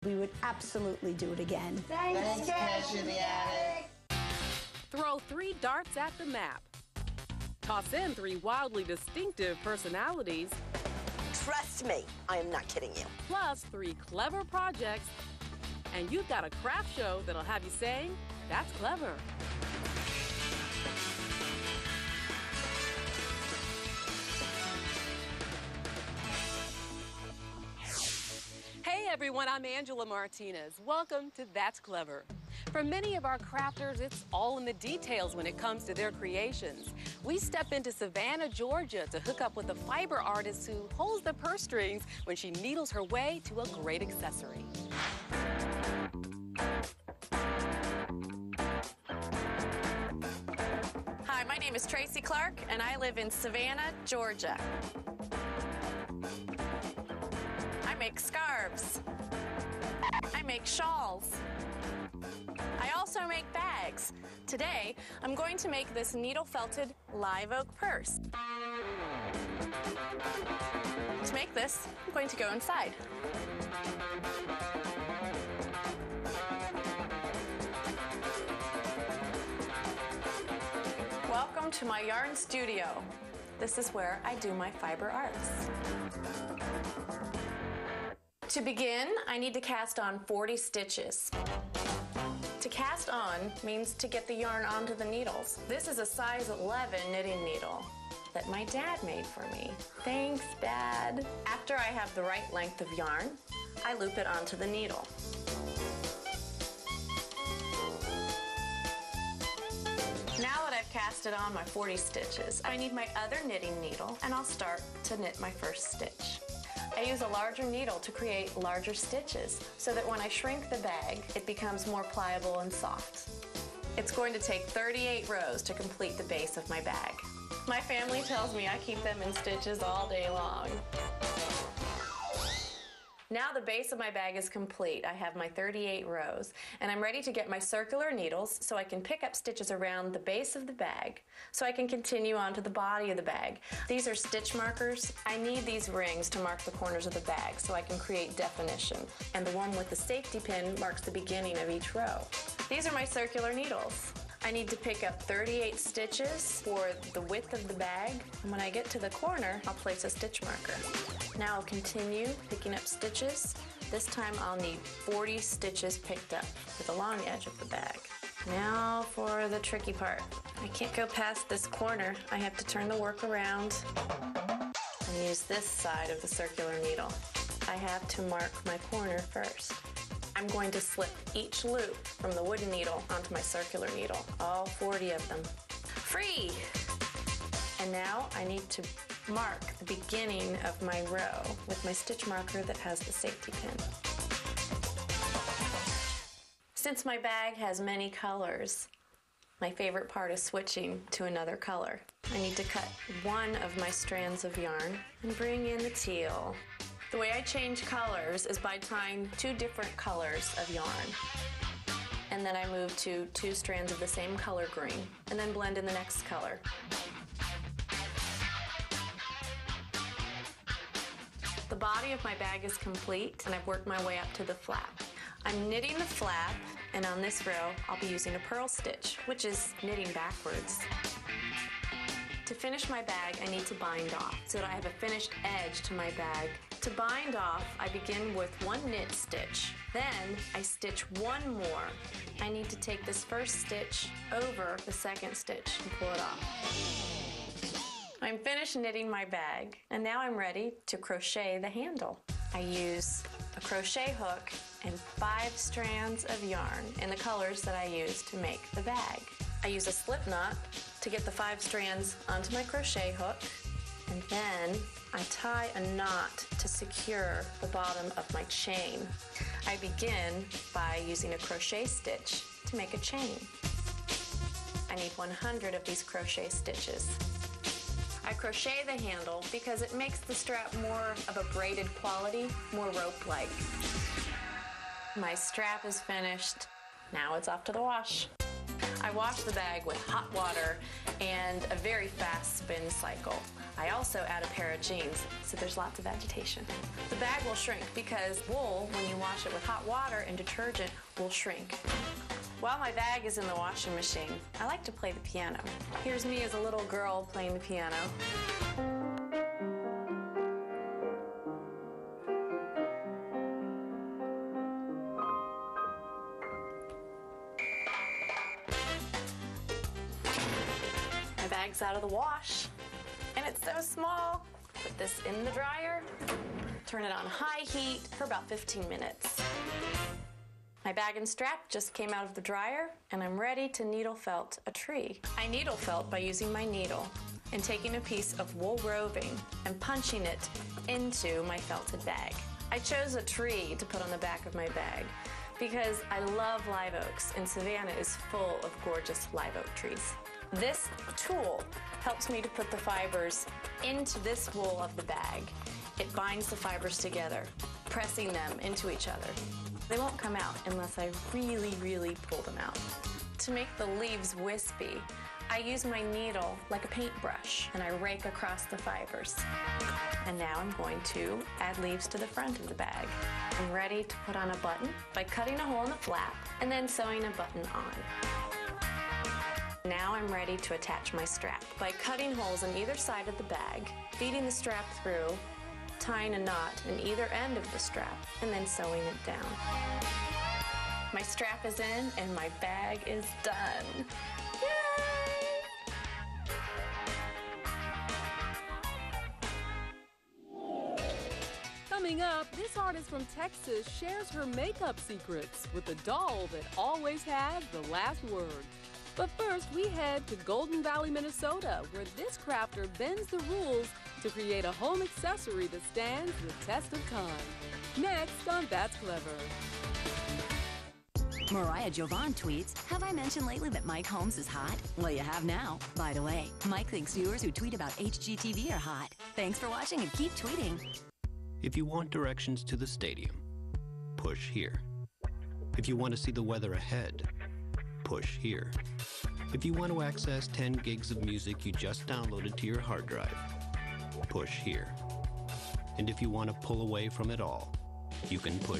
We would absolutely do it again. Thanks, Cash in the Attic. Throw 3 darts at the map. Toss in 3 wildly distinctive personalities. Trust me, I am not kidding you. Plus 3 clever projects. And you've got a craft show that'll have you saying, "That's clever." Hey everyone, I'm Angela Martinez. Welcome to That's Clever. For many of our crafters, it's all in the details when it comes to their creations. We step into Savannah, Georgia to hook up with a fiber artist who holds the purse strings when she needles her way to a great accessory. Hi, my name is Tracy Clark, and I live in Savannah, Georgia. I make scarves. I make shawls. I also make bags. Today, I'm going to make this needle-felted live oak purse. To make this, I'm going to go inside. Welcome to my yarn studio. This is where I do my fiber arts. To begin, I need to cast on 40 stitches. To cast on means to get the yarn onto the needles. This is a size 11 knitting needle that my dad made for me. Thanks, Dad. After I have the right length of yarn, I loop it onto the needle. Now that I've casted on my 40 stitches, I need my other knitting needle, and I'll start to knit my first stitch. I use a larger needle to create larger stitches so that when I shrink the bag, it becomes more pliable and soft. It's going to take 38 rows to complete the base of my bag. My family tells me I keep them in stitches all day long. Now the base of my bag is complete. I have my 38 rows, and I'm ready to get my circular needles so I can pick up stitches around the base of the bag so I can continue on to the body of the bag. These are stitch markers. I need these rings to mark the corners of the bag so I can create definition, and the one with the safety pin marks the beginning of each row. These are my circular needles. I need to pick up 38 stitches for the width of the bag, and when I get to the corner, I'll place a stitch marker. Now I'll continue picking up stitches. This time I'll need 40 stitches picked up for the long edge of the bag. Now for the tricky part. I can't go past this corner. I have to turn the work around and use this side of the circular needle. I have to mark my corner first. I'm going to slip each loop from the wooden needle onto my circular needle, all 40 of them. Free! And now I need to mark the beginning of my row with my stitch marker that has the safety pin. Since my bag has many colors, my favorite part is switching to another color. I need to cut one of my strands of yarn and bring in the teal. The way I change colors is by tying 2 different colors of yarn. And then I move to 2 strands of the same color green, and then blend in the next color. The body of my bag is complete, and I've worked my way up to the flap. I'm knitting the flap, and on this row, I'll be using a purl stitch, which is knitting backwards. To finish my bag, I need to bind off so that I have a finished edge to my bag. To bind off, I begin with 1 knit stitch. Then I stitch 1 more. I need to take this first stitch over the second stitch and pull it off. I'm finished knitting my bag, and now I'm ready to crochet the handle. I use a crochet hook and 5 strands of yarn in the colors that I use to make the bag. I use a slip knot to get the 5 strands onto my crochet hook, and then I tie a knot to secure the bottom of my chain. I begin by using a crochet stitch to make a chain. I need 100 of these crochet stitches. I crochet the handle because it makes the strap more of a braided quality, more rope-like. My strap is finished. Now it's off to the wash. I wash the bag with hot water and a very fast spin cycle. I also add a pair of jeans, so there's lots of agitation. The bag will shrink because wool, when you wash it with hot water and detergent, will shrink. While my bag is in the washing machine, I like to play the piano. Here's me as a little girl playing the piano. My bag's out of the wash, and it's so small. Put this in the dryer, turn it on high heat for about 15 minutes. My bag and strap just came out of the dryer, and I'm ready to needle felt a tree. I needle felt by using my needle and taking a piece of wool roving and punching it into my felted bag. I chose a tree to put on the back of my bag because I love live oaks, and Savannah is full of gorgeous live oak trees. This tool helps me to put the fibers into this wool of the bag. It binds the fibers together, pressing them into each other. They won't come out unless I really, really pull them out. To make the leaves wispy, I use my needle like a paintbrush, and I rake across the fibers. And now I'm going to add leaves to the front of the bag. I'm ready to put on a button by cutting a hole in the flap and then sewing a button on. Now I'm ready to attach my strap by cutting holes on either side of the bag, feeding the strap through, tying a knot in either end of the strap, and then sewing it down. My strap is in and my bag is done. Yay! Coming up, this artist from Texas shares her makeup secrets with a doll that always has the last word. But first, we head to Golden Valley, Minnesota, where this crafter bends the rules to create a home accessory that stands the test of time. Next on That's Clever. Mariah Jovan tweets, "Have I mentioned lately that Mike Holmes is hot?" Well, you have now. By the way, Mike thinks viewers who tweet about HGTV are hot. Thanks for watching and keep tweeting. If you want directions to the stadium, push here. If you want to see the weather ahead, push here. If you want to access 10 gigs of music you just downloaded to your hard drive, push here. And if you want to pull away from it all, you can push